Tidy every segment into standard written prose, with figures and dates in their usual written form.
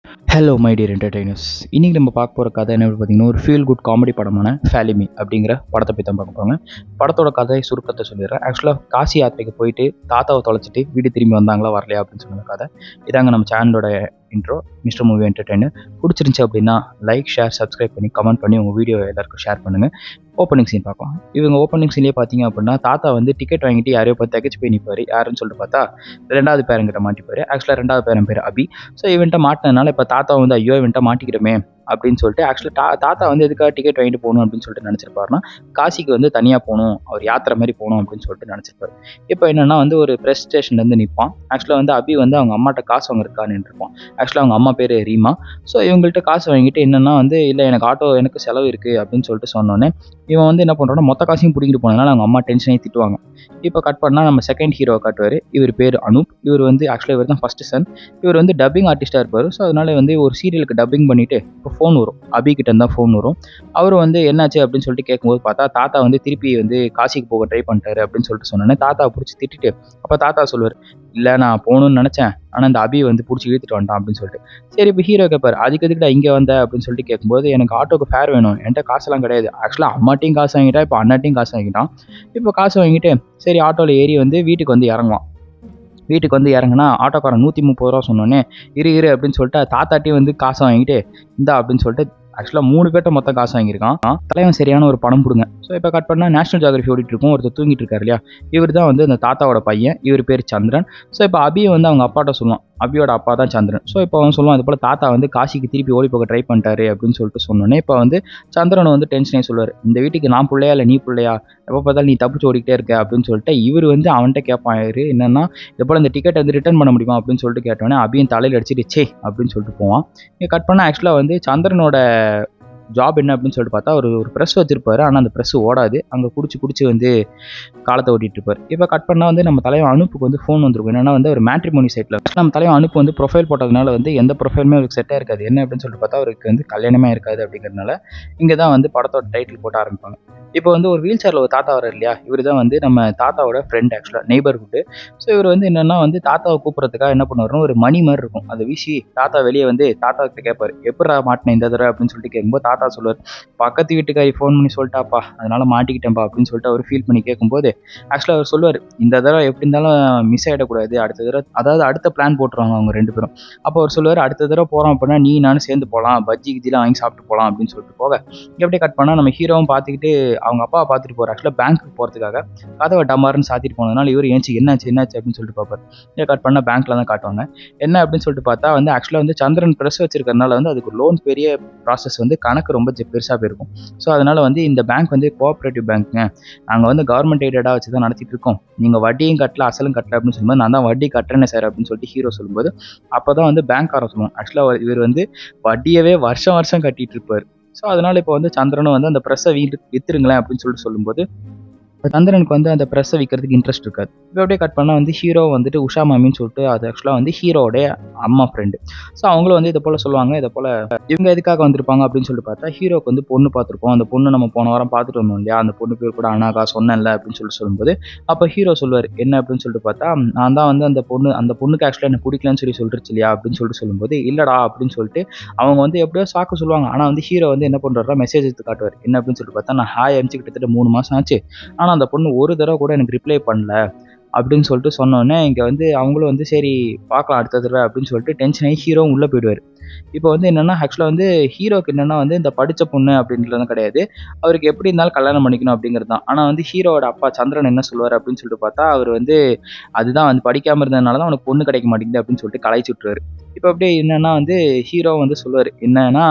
Hello my dear entertainers. இன்றைக்கி நம்ம பார்க்க போகிற கதை என்ன பார்த்தீங்கன்னா, ஒரு ஃபீல் குட் காமெடி படமான ஃபேலிமி அப்படிங்கிற படத்தை பற்றி தான் பார்க்க போகிறாங்க. படத்தோட கதை சுருக்கத்தை சொல்லிடுறேன். ஆக்சுவலாக காசி யாத்திரைக்கு போயிட்டு தாத்தாவை தொலைச்சிட்டு வீடு திரும்பி வந்தாங்களா வரலையா அப்படின்னு சொன்ன கதை இதாங்க. நம்ம சேனலோட இன்ட்ரோ. மிஸ்டர் மூவி என்டர்டெய்னர் பிடிச்சிருந்துச்சி அப்படின்னா லைக், ஷேர், சப்ஸ்கிரைப் பண்ணி கமெண்ட் பண்ணி உங்கள் வீடியோ எல்லாருக்கும் ஷேர் பண்ணுங்கள். ஓப்பனிங் சீன் பார்க்கலாம். இவங்க ஓப்பனிங் சீன்லேயே பார்த்தீங்க அப்படின்னா, தாத்தா வந்து டிக்கெட் வாங்கிட்டு யாரையோ பார்த்து தகச்சு போய் நிற்பார். யாருன்னு சொல்லிட்டு பார்த்தா ரெண்டாவது பேரங்கிட்ட மாட்டிப்பார். ஆக்சுவலாக ரெண்டாவது பேரன் பேர் அபி. ஸோ இவன்ட்ட மாட்டினதுனால இப்போ தாத்தா வந்து ஐயோ இவன்ட்ட மாட்டிக்கிறோமே அப்படின்னு சொல்லிட்டு ஆக்சுவலாக தாத்தா வந்து எதுக்காக டிக்கெட் வாங்கிட்டு போகணும் அப்படின்னு சொல்லிட்டு நினச்சிருப்பாருன்னா, காசிக்கு வந்து தனியாக போகணும், அவர் யாத்திரை மாதிரி போகணும் அப்படின்னு சொல்லிட்டு நினச்சிருப்பாரு. இப்போ என்னென்னா வந்து ஒரு ப்ரெஸ் ஸ்டேஷன்லேருந்து நிற்பான். ஆக்சுவலாக வந்து அபி வந்து அவங்க அம்மாட்ட காசு வாங்கிருக்கான்னு நின்றுருப்பான். ஆக்சுவலாக அவங்க அம்மா பேர் ரீமா. ஸோ இவங்கள்ட்ட காசு வாங்கிட்டு என்னென்னா வந்து இல்லை எனக்கு ஆட்டோ எனக்கு செலவு இருக்குது அப்படின்னு சொல்லிட்டு சொன்னோன்னே இவன் வந்து என்ன பண்ணுறான்னா மொத்த காசையும் பிடிக்கிட்டு போனதுனால அவங்க அம்மா டென்ஷனே திட்டுவாங்க. இப்போ கட் பண்ணால் நம்ம செகண்ட் ஹீரோவை காட்டுவார். இவர் பேர் அனூப். இவர் வந்து ஆக்சுவலாக இவர் தான் ஃபஸ்ட்டு சன். இவர் வந்து டப்பிங் ஆர்டிஸ்ட்டாக இருப்பார். ஸோ அதனால வந்து ஒரு சீரியலுக்கு டப்பிங் பண்ணிவிட்டு இப்போ ஃபோன் வரும், அபி கிட்ட இருந்தால் ஃபோன் வரும். அவர் வந்து என்னாச்சு அப்படின்னு சொல்லிட்டு கேட்கும்போது பார்த்தா தாத்தா வந்து திருப்பி வந்து காசிக்கு போக ட்ரை பண்ணிட்டாரு அப்படின்னு சொல்லிட்டு சொன்னோன்னே தாத்தாவை பிடிச்சி திட்டிட்டு அப்போ தாத்தா சொல்லுவார், இல்லை நான் போகணும்னு நினச்சேன், ஆனால் இந்த அபி வந்து பிடிச்சி இழுத்துட்டு வந்துட்டான் அப்படின்னு சொல்லிட்டு. சரி இப்போ ஹீரோ கேட்பார், அதுக்கு எதுக்குடா இங்கே வந்த அப்படின்னு சொல்லிட்டு கேட்கும்போது எனக்கு ஆட்டோக்கு ஃபேர் வேணும், என்கிட்ட காசெல்லாம் கிடையாது. ஆக்சுவலாக அம்மாட்டையும் காசு வாங்கிட்டான், இப்போ அண்ணாட்டையும் காசு வாங்கிட்டான். இப்போ காசு வாங்கிட்டு சரி ஆட்டோவில் ஏறி வந்து வீட்டுக்கு வந்து இறங்குவான். வீட்டுக்கு வந்து இறங்குனா ஆட்டோக்காரன் 130 ரூபா சொன்னோன்னே இரு அப்படின்னு சொல்லிட்டு தாத்தாட்டையும் வந்து காசை வாங்கிட்டு இந்தா அப்படின்னு சொல்லிட்டு ஆக்சுவலாக 3 பேர்ட்ட மொத்தம் காசு வாங்கியிருக்கான். தலைவன் சரியான ஒரு பணம் கொடுங்க. ஸோ இப்போ கட் பண்ணால் நேஷனல் ஜியோகிராஃபி ஓடிட்டு இருக்கும். ஒருத்தர் தூங்கிட்டு இருக்காரு இல்லையா, இவர் தான் வந்து அந்த தாத்தாவோட பையன். இவர் பேர் சந்திரன். ஸோ இப்போ அபியை வந்து அவங்க அப்பாட்ட சொல்லுவான், அபியோட அப்பா தான் சந்திரன். ஸோ இப்போ அவன் சொல்லுவான், அது போல் தாத்தா வந்து காசிக்கு திருப்பி ஓடி போக ட்ரை பண்ணிட்டாரு அப்படின்னு சொல்லிட்டு சொன்னோன்னே இப்போ வந்து சந்திரன் வந்து டென்ஷனே சொல்லுவார், இந்த வீட்டுக்கு நான் பிள்ளையா இல்லை நீ பிள்ளையா, எப்போ பார்த்தாலும் நீ தப்பிச்சு ஓடிக்கிட்டே இருக்க அப்படின்னு சொல்லிட்டு இவர் வந்து அவன்கிட்ட கேட்பான். என்னன்னா இது போல் இந்த டிக்கெட் வந்து ரிட்டர்ன் பண்ண முடியுமா அப்படின்னு சொல்லிட்டு கேட்டோன்னே அபியும் தலையில் அடிச்சுட்டு சே அப்படின்னு சொல்லிட்டு போவான். இங்கே கட் பண்ணால் ஆக்சுவலாக வந்து சந்திரனோட ஜாப் என்ன அப்படின்னு சொல்லிட்டு பார்த்தா ஒரு ப்ரெஸ் வச்சிருப்பாரு. ஆனால் அந்த ப்ரெஸ் ஓடாது. அங்கே குடிச்சு வந்து காலத்தை ஓட்டிட்டு இருப்பார். இப்போ கட் பண்ணால் வந்து நம்ம தலைவன் அனுப்புக்கு வந்து ஃபோன் வந்துருக்கும். என்னன்னா வந்து ஒரு மேட்ரிமோனி சைட்டில் நம்ம தலைவன் அனுப்பு வந்து ப்ரொஃபைல் போட்டதுனால வந்து எந்த ப்ரொஃபைலுமே அவருக்கு செட்டாக இருக்காது. என்ன அப்படின்னு சொல்லிட்டு பார்த்தா அவருக்கு வந்து கல்யாணமே இருக்காது. அப்படிங்கிறதுனால இங்கே தான் வந்து படத்தோட டைட்டில் போட்டு ஆரம்பிப்பாங்க. இப்போ வந்து ஒரு வீல் சேரில் ஒரு தாத்தா வர்றாரு இல்லையா, இவர் தான் வந்து நம்ம தாத்தாவோட ஃப்ரெண்ட், ஆக்சுவலாக நெய்பர்ஹுட்டு. ஸோ இவர் வந்து என்னென்னா வந்து தாத்தாவை கூப்பிட்றதுக்காக என்ன பண்ணுவாருன்னா ஒரு மணி மாதிரி இருக்கும், அதை வீசி தாத்தா வெளியே வந்து தாத்தா கிட்ட கேட்பார், எப்படா மாட்டினேன் இந்த தடவை அப்படின்னு சொல்லிட்டு கேட்கும்போது தாத்தா சொல்லுவார், பக்கத்து வீட்டுக்காரி ஃபோன் பண்ணி சொல்லிட்டாப்பா, அதனால மாட்டிக்கிட்டேன்ப்பா அப்படின்னு சொல்லிட்டு அவர் ஃபீல் பண்ணி கேட்கும்போது ஆக்சுவலாக அவர் சொல்லுவார், இந்த தடவை எப்படி இருந்தாலும் மிஸ் ஆகிடக்கூடாது, அடுத்த தடவை அதாவது அடுத்த பிளான் போட்டுருவாங்க அவங்க 2 பேரும். அப்போ அவர் சொல்லுவார், அடுத்த தடவை போகிறோம் அப்படின்னா நீ நானும் சேர்ந்து போகலாம், பஜ்ஜி கிஜிலாம் வாங்கி சாப்பிட்டு போகலாம் அப்படின்னு சொல்லிட்டு போக எப்படியே கட் பண்ணால் நம்ம ஹீரோவும் பார்த்துக்கிட்டு அவங்க அப்பாவை பார்த்துட்டு போகிறார். ஆக்சுவலாக பேங்க்குக்கு போகிறதுக்காக கதவை டமாருன்னு சாத்திட்டு போனதுனால இவர் என்னாச்சு அப்படின்னு சொல்லிட்டு பார்ப்பார். இதை கட் பண்ணால் பேங்க்கில் தான் காட்டுவாங்க. என்ன அப்படின்னு சொல்லிட்டு பார்த்தா வந்து ஆக்சுவலாக வந்து சந்திரன் ப்ரெஸ் வச்சிருக்கிறதுனால வந்து அதுக்கு லோன் பெரிய ப்ராசஸ் வந்து கணக்கு ரொம்ப பெருசாக போயிருக்கும். ஸோ அதனால் வந்து இந்த பேங்க் வந்து கோஆப்ரேட்டிவ் பேங்க்குங்க, நாங்கள் வந்து கவர்மெண்ட் எய்டடாக வச்சு தான் நடத்திட்டு இருக்கோம், நீங்கள் வட்டியும் கட்டல அசலும் கட்டல அப்படின்னு சொல்லும்போது நான் தான் வட்டி கட்டுறேன்னு சார் அப்படின்னு சொல்லிட்டு ஹீரோ சொல்லும்போது அப்போ தான் வந்து பேங்க்காரன் சொல்லுவோம், ஆக்சுவலாக இவர் வந்து வட்டியவே வருஷம் கட்டிட்டு இருப்பார். ஸோ அதனால் இப்போ வந்து சந்திரனும் வந்து அந்த ப்ரெஸ்ஸை விற்றுருங்களேன் அப்படின்னு சொல்லிட்டு சொல்லும்போது சந்திரனுக்கு வந்து அந்த ப்ரெஸ்ஸை விற்கிறதுக்கு இன்ட்ரெஸ்ட் இருக்காது. இப்போ அப்படியே கட் பண்ணால் வந்து ஹீரோ வந்துட்டு உஷா மாமின்னு சொல்லிட்டு அது ஆக்சுவலாக வந்து ஹீரோடைய அம்மா ஃப்ரெண்டு. ஸோ அவங்களும் வந்து இதை போல் சொல்லுவாங்க. இதை போல் இவங்க எதுக்காக வந்திருப்பாங்க அப்படின்னு சொல்லிட்டு பார்த்தா ஹீரோக்கு வந்து பொண்ணு பார்த்துருக்கோம், அந்த பொண்ணு நம்ம போன வாரம் பார்த்துட்டு வந்தோம் இல்லையா, அந்த பொண்ணு பேர் கூட அனாகா சொன்னேன்ல அப்படின்னு சொல்லிட்டு சொல்லும்போது அப்போ ஹீரோ சொல்லுவார், என்ன அப்படின்னு சொல்லிட்டு பார்த்தா நான் தான் வந்து அந்த பொண்ணுக்கு ஆக்சுவலாக என்ன பிடிக்கலன்னு சொல்லிருச்சு இல்லையா அப்படின்னு சொல்லிட்டு சொல்லும்போது இல்லடா அப்படின்னு சொல்லிட்டு அவங்க வந்து எப்படியோ சாக்கு சொல்லுவாங்க. ஆனால் வந்து ஹீரோ வந்து என்ன பண்ணுறாரா மெசேஜ் எடுத்து காட்டுவார். என்ன அப்படின்னு சொல்லிட்டு பார்த்தா நான் ஹாய் அனுப்பிச்சு கிட்டத்தட்ட 3 மாதம் ஆச்சு, ஆனால் அந்த பொண்ணு ஒரு தடவை கூட எனக்கு ரிப்ளை பண்ணல அப்படின்னு சொல்லிட்டு சொன்னோன்னே இங்கே வந்து அவங்களும் வந்து சரி பார்க்கலாம் அடுத்த தடவை அப்படின்னு சொல்லிட்டு டென்ஷன் ஆகி ஹீரோவும் உள்ளே போயிடுவார். இப்போ வந்து என்னென்னா ஆக்சுவலாக வந்து ஹீரோக்கு என்னென்னா வந்து இந்த படித்த பொண்ணு அப்படின்றதுலாம் கிடையாது, அவருக்கு எப்படி இருந்தாலும் கல்யாணம் பண்ணிக்கணும் அப்படிங்கிறது தான். ஆனால் வந்து ஹீரோவோட அப்பா சந்திரன் என்ன சொல்லுவார் அப்படின்னு சொல்லிட்டு பார்த்தா அவர் வந்து அதுதான் வந்து படிக்காமல் இருந்ததுனால தான் அவனுக்கு பொண்ணு கிடைக்க மாட்டேங்குது அப்படின்னு சொல்லிட்டு கலாய்ச்சி விட்டுருவாரு. இப்போ அப்படியே என்னென்னா வந்து ஹீரோ வந்து சொல்லுவார், என்னன்னா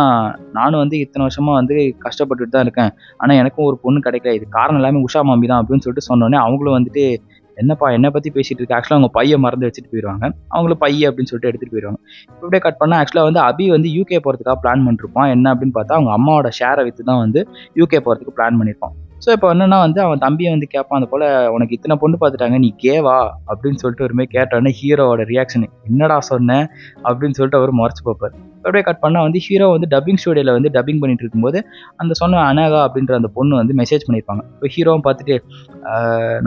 நானும் வந்து இத்தனை வருஷமாக வந்து கஷ்டப்பட்டுட்டு தான் இருக்கேன், ஆனால் எனக்கும் ஒரு பொண்ணு கிடைக்கல, இது காரணம் எல்லாமே உஷா மாமி தான் அப்படின்னு சொல்லிட்டு சொன்னோன்னே அவங்களும் வந்துட்டு என்னப்பா என்னை பற்றி பேசிகிட்டு இருக்கு, ஆக்சுவலாக அவங்க பையை மறந்து வச்சுட்டு போயிடுவாங்க. அவங்களும் பைய அப்படின்னு சொல்லிட்டு எடுத்துகிட்டு போயிடுவாங்க. இப்படியே கட் பண்ணால் ஆக்சுவலாக வந்து அபி வந்து யூகே போகிறதுக்காக பிளான் பண்ணிருப்பான். என்ன அப்படின்னு பார்த்தா அவங்க அம்மாவோட ஷேரை விற்று தான் வந்து யூகே போகிறதுக்கு பிளான் பண்ணியிருப்பான். ஸோ இப்போ என்னன்னா வந்து அவன் தம்பியை வந்து கேட்பான், அந்த போல் உனக்கு இத்தனை பொண்ணு பார்த்துட்டாங்க நீ கேவா அப்படின்னு சொல்லிட்டு ஒருமாதிரி கேட்டோன்னே ஹீரோவோட ரியாக்ஷன் என்னடா சொன்னேன் அப்படின்னு சொல்லிட்டு அவர் முறைச்சு பார்ப்பார். அப்படியே கட் பண்ணால் வந்து ஹீரோ வந்து டப்பிங் ஸ்டுடியோவில் வந்து டப்பிங் பண்ணிட்டு இருக்கும்போது அந்த சொன்ன அனாகா அப்படின்ற அந்த பொண்ணு வந்து மெசேஜ் பண்ணியிருப்பாங்க. இப்போ ஹீரோவும் பார்த்துட்டு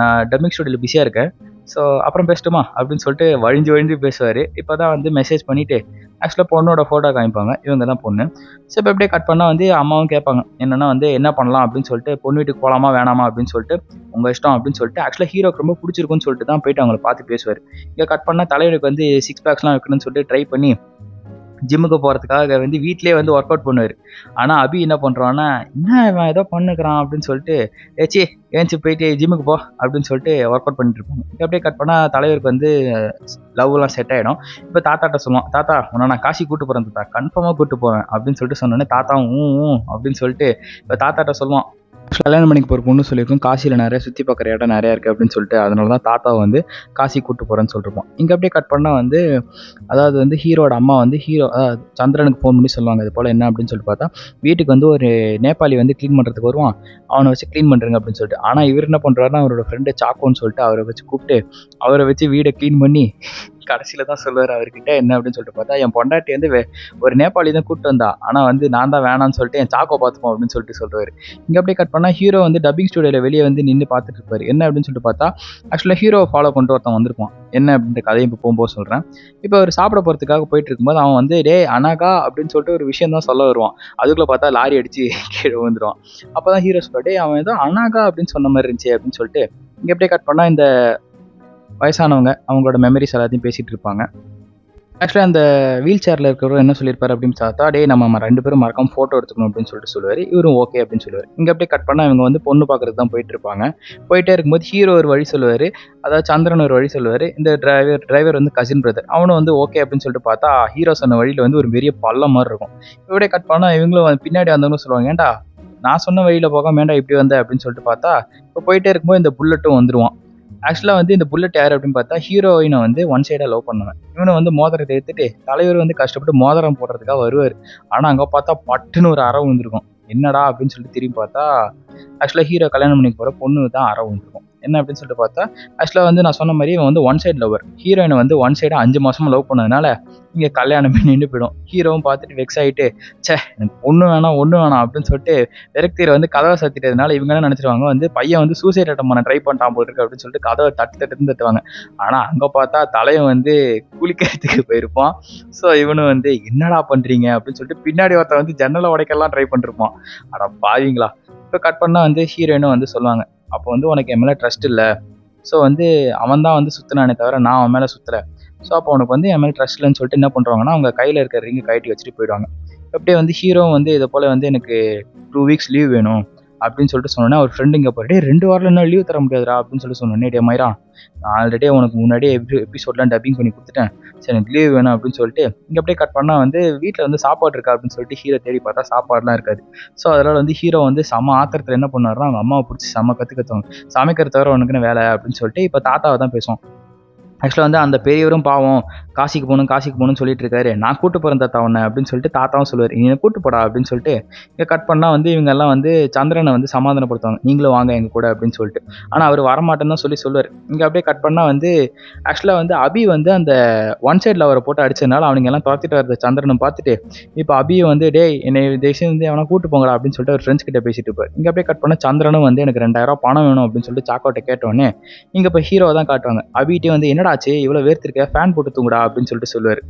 நான் டப்பிங் ஸ்டுடியோவில் பிஸியாக இருக்கேன், ஸோ அப்புறம் பேசட்டுமா அப்படின்னு சொல்லிட்டு வழிஞ்சு வழிஞ்சு பேசுவார். இப்போ தான் வந்து மெசேஜ் பண்ணிவிட்டு ஆக்சுவலாக பொண்ணோட ஃபோட்டோ காமிப்பாங்க, இவங்க தான் பொண்ணு. ஸோ இப்போ எப்படியே கட் பண்ணால் வந்து அம்மாவும் கேட்பாங்க என்னென்னா வந்து என்ன பண்ணலாம் அப்படின்னு சொல்லிட்டு, பொண்ணு வீட்டுக்கு போகலாமா வேணாமா அப்படின்னு சொல்லிட்டு, உங்கள் இஷ்டம் அப்படின்னு சொல்லிட்டு ஆக்சுவலாக ஹீரோக்கு ரொம்ப பிடிச்சிருக்குன்னு சொல்லிட்டு தான் போயிட்டு அவங்கள பார்த்து பேசுவார். இங்கே கட் பண்ணால் தலைவருக்கு வந்து 6 பேக்ஸ்லாம் வைக்கணும்னு சொல்லிட்டு ட்ரை பண்ணி ஜிம்முக்கு போகிறதுக்காக வந்து வீட்டிலேயே வந்து ஒர்க் அவுட் பண்ணுவார். ஆனால் அபி என்ன பண்ணுறான்னா, என்ன இவன் ஏதோ பண்ணுக்கிறான் அப்படின்னு சொல்லிட்டு, ஏச்சி ஏஞ்சி போயிட்டு ஜிம்முக்கு போ அப்படின்னு சொல்லிட்டு ஒர்க் அவுட் பண்ணிட்டு இருப்பாங்க. அப்படியே கட் பண்ணால் தலைவருக்கு வந்து லவ்லாம் செட் ஆகிடும். இப்போ தாத்தாட்ட சொல்லுவான், தாத்தா உன்னை நான் காசி கூட்டு போகிறேன் தாத்தா, கன்ஃபார்மாக கூட்டு போவேன் அப்படின்னு சொல்லிட்டு சொன்னோன்னே தாத்தாவும் அப்படின்னு சொல்லிட்டு இப்போ தாத்தாட்ட சொல்லுவான், கல்யாணம் பண்ணிக்க போகிற பொண்ணு சொல்லியிருக்கோம், காசியில் நிறைய சுற்றி பார்க்குற இடம் நிறையா இருக்குது அப்படின்னு சொல்லிட்டு, அதனால தான் தாத்தாவை வந்து காசி கூட்டு போகிறேன்னு சொல்லிருப்போம். இங்கே அப்படியே கட் பண்ணால் வந்து அதாவது வந்து ஹீரோட அம்மா வந்து சந்திரனுக்கு ஃபோன் பண்ணி சொல்லுவாங்க இது போல் என்ன அப்படின்னு சொல்லிட்டு பார்த்தா, வீட்டுக்கு வந்து ஒரு நேபாளி வந்து க்ளீன் பண்ணுறதுக்கு வருவான், அவனை வச்சு க்ளீன் பண்ணுறங்க அப்படின்னு சொல்லிட்டு. ஆனால் இவர் என்ன பண்ணுறாருன்னா அவரோட ஃப்ரெண்டு சாக்கோன்னு சொல்லிட்டு அவரை வச்சு கூப்பிட்டு அவரை வச்சு வீடை க்ளீன் பண்ணி கடைசியில் தான் சொல்லுவார் அவர்கிட்ட என்ன அப்படின்னு சொல்லிட்டு பார்த்தா, என் பொண்டாட்டி வந்து ஒரு நேபாளி தான் கூப்பிட்டு வந்தா, ஆனால் வந்து நான் தான் வேணான்னு சொல்லிட்டு என் சாக்கோ பார்த்துப்போம் அப்படின்னு சொல்லிட்டு சொல்லுவார். இங்கே அப்படியே கட் பண்ணால் ஹீரோ வந்து டப்பிங் ஸ்டுடியோவில் வெளியே வந்து நின்று பார்த்துட்டு இருப்பார். என்ன அப்படின்னு சொல்லிட்டு பார்த்தா, ஆக்சுவலாக ஹீரோவை ஃபாலோ பண்ணிட்டு ஒருத்தன் வந்திருப்பான். என்ன அப்படின்ற கதையை இப்போ போகும்போது சொல்கிறேன். இப்போ அவர் சாப்பிட போகிறதுக்காக போயிட்டு இருக்கும்போது அவன் வந்து டே அனாகா அப்படின்னு சொல்லிட்டு ஒரு விஷயம் தான் சொல்ல வருவான். அதுக்குள்ளே பார்த்தா லாரி அடித்து கீழே வந்துடுவான். அப்போ தான் ஹீரோ சொல்ல, டே அவன் ஏதோ அனாகா அப்படின்னு சொன்ன மாதிரி இருந்துச்சு அப்படின்னு சொல்லிட்டு இங்கே அப்படியே கட் பண்ணால் இந்த வயசானவங்க அவங்களோட மெமரிஸ் எல்லாத்தையும் பேசிகிட்டு இருப்பாங்க. ஆக்சுவலாக அந்த வீல் சேரில் இருக்கிறவர் என்ன சொல்லியிருப்பார் அப்படின்னு பார்த்தா, டே நம்ம 2 பேரும் மறக்காம ஃபோட்டோ எடுத்துக்கணும் அப்படின்னு சொல்லிட்டு சொல்லுவார். இவரும் ஓகே அப்படின்னு சொல்லுவார். இங்கே அப்படியே கட் பண்ணால் இவங்க வந்து பொண்ணு பார்க்குறதுக்கு தான் போயிட்டு இருப்பாங்க. போயிட்டே இருக்கும்போது ஹீரோ ஒரு வழி சொல்லுவார், அதாவது சந்திரன் ஒரு வழி சொல்லுவார். இந்த டிரைவர் வந்து கசின் பிரதர், அவனும் வந்து ஓகே அப்படின்னு சொல்லிட்டு பார்த்தா ஹீரோ சொன்ன வழியில் வந்து ஒரு பெரிய பள்ளம் மாதிரி இருக்கும். இப்படியே கட் பண்ணால் இவங்களும் பின்னாடி வந்தவங்க சொல்லுவாங்க, ஏன்டா நான் சொன்ன வழியில் போகாம ஏன்டா இப்படி வந்த அப்படின்னு சொல்லிட்டு பார்த்தா, இப்போ போயிட்டே இருக்கும்போது இந்த புல்லட்டும் வந்துடுவான். ஆக்சுவலாக வந்து இந்த புல்லட் யார் அப்படின்னு பார்த்தா ஹீரோயினை வந்து ஒன் சைடாக லவ் பண்ணுவேன். இவனை வந்து மோதிரத்தை எடுத்துட்டு தலைவர் வந்து கஷ்டப்பட்டு மோதிரம் போடுறதுக்காக வருவார். ஆனால் அங்கே பார்த்தா பட்டுன்னு ஒரு அறை வந்துருக்கும். என்னடா அப்படின்னு சொல்லிட்டு திரும்பி பார்த்தா ஆக்சுவலாக ஹீரோ கல்யாணம் பண்ணி போகிற பொண்ணு தான் அறை வந்துருக்கும். என்ன அப்படின்னு சொல்லிட்டு பார்த்தா ஆக்சுவலாக வந்து நான் சொன்ன மாதிரி இவன் வந்து ஒன் சைடு லவர். ஹீரோயினை வந்து ஒன் சைடாக 5 மாதமாக லவ் பண்ணதுனால இங்கே கல்யாணமே நின்று போயிடும். ஹீரோவும் பார்த்துட்டு வெக்ஸ் ஆகிட்டு எனக்கு ஒன்று வேணாம் அப்படின்னு சொல்லிட்டு விரக்தியில் வந்து கதவை சத்திட்டதுனால இவங்க என்ன நினச்சிருவாங்க வந்து பையன் வந்து சூசைட் அட்டம் பண்ண ட்ரை பண்ணிட்டான் போட்டுருக்கு அப்படின்னு சொல்லிட்டு கதவை தட்டுவாங்க. ஆனால் அங்கே பார்த்தா தலையை வந்து குளிக்கிறதுக்கு போயிருப்பான். ஸோ இவனும் வந்து என்னடா பண்ணுறீங்க அப்படின்னு சொல்லிட்டு பின்னாடி ஒருத்தன் வந்து ஜன்னலை உடைக்கலாம் ட்ரை பண்ணிருப்பான். ஆனால் பாவீங்களா. இப்போ கட் பண்ணால் வந்து ஹீரோயினும் வந்து சொல்லுவாங்க, அப்போ வந்து உனக்கு என் மேலே ட்ரஸ்ட் இல்லை, ஸோ வந்து அவன் தான் வந்து சுற்றினானே தவிர நான் அவன் மேலே சுற்றுறேன், ஸோ அப்போ உனக்கு வந்து என் மேலே ட்ரஸ்ட் இல்லைன்னு சொல்லிட்டு என்ன பண்ணுறாங்கன்னா அவங்க கையில் இருக்கிற ரிங்கு கழட்டி வச்சுட்டு போயிடுவாங்க. அப்படியே வந்து ஹீரோ வந்து இதை போல் வந்து எனக்கு 2 வீக்ஸ் லீவ் வேணும் அப்படின்னு சொல்லிட்டு சொன்னோன்னே அவர் ஃப்ரெண்டு இங்கே போயிட்டு 2 வாரம் என்ன லீவ் தர முடியாதுரா அப்படின்னு சொல்லிட்டு சொன்னோன்னே, டே மயிரா நான் ஆல்ரெடி உனக்கு முன்னாடியே எபிசோட்லாம் டப்பிங் பண்ணி கொடுத்துட்டேன், சரி எனக்கு லீவ் வேணும் அப்படின்னு சொல்லிட்டு இங்கே அப்படியே கட் பண்ணால் வந்து வீட்டில் வந்து சாப்பாடு இருக்கா அப்படின்னு சொல்லிட்டு ஹீரோ தேடி பார்த்தா சாப்பாடுலாம் இருக்காது. ஸோ அதனால் வந்து ஹீரோ வந்து செம ஆத்திரத்தில் என்ன பண்ணாருன்னா அவங்க அம்மாவை பிடிச்சி செம கற்றுக்கத்தவங்க சமைக்கிற தவிர உனக்குன்னு வேலை அப்படின்னு சொல்லிட்டு இப்போ தாத்தாவை தான் பேசுவோம். ஆக்சுவலாக வந்து அந்த பெரியவரும் பாவம் காசிக்கு போகணும்னு சொல்லிட்டு இருக்காரு, நான் கூட்டு போகிறேன் தாத்தா உன்னை அப்படின்னு சொல்லிட்டு தாத்தாவும் சொல்லுவார், நீ கூட்டு போடா அப்படின்னு சொல்லிட்டு இங்கே கட் பண்ணால் வந்து இவங்கெல்லாம் வந்து சந்திரனை வந்து சமாதானப்படுத்துவாங்க, நீங்களும் வாங்க எங்கள் கூட அப்படின்னு சொல்லிட்டு. ஆனால் அவர் வரமாட்டேன்னு தான் சொல்லுவார். இங்கே அப்படியே கட் பண்ணால் வந்து ஆக்சுவலாக வந்து அபி வந்து அந்த ஒன் சைடில் அவரை போட்டு அடிச்சதுனால அவனுங்க எல்லாம் துரத்திட்டு வரத சந்திரனை பார்த்துட்டு இப்போ அபியை வந்து டேய் என்னை தேசியம் வந்து அவனை கூட்டு போங்கடா அப்படின்னு சொல்லிட்டு அவர் ஃப்ரெண்ட்ஸ் கிட்ட பேசிட்டு இருப்பார். இங்கே அப்படியே கட் பண்ணால் சந்திரனும் வந்து எனக்கு 2000 பணம் வேணும் அப்படின்னு சொல்லிட்டு சாக்கோட்டை கேட்டோன்னே இங்கே இப்போ ஹீரோவை தான் காட்டுவாங்க. அபிகிட்டே வந்து என்னடா ஆச்சு இவ்வளோ வேர்த்திருக்க, ஃபேன் போட்டு தூங்குடா அப்படின்னு சொல்லிட்டு சொல்லுவார்.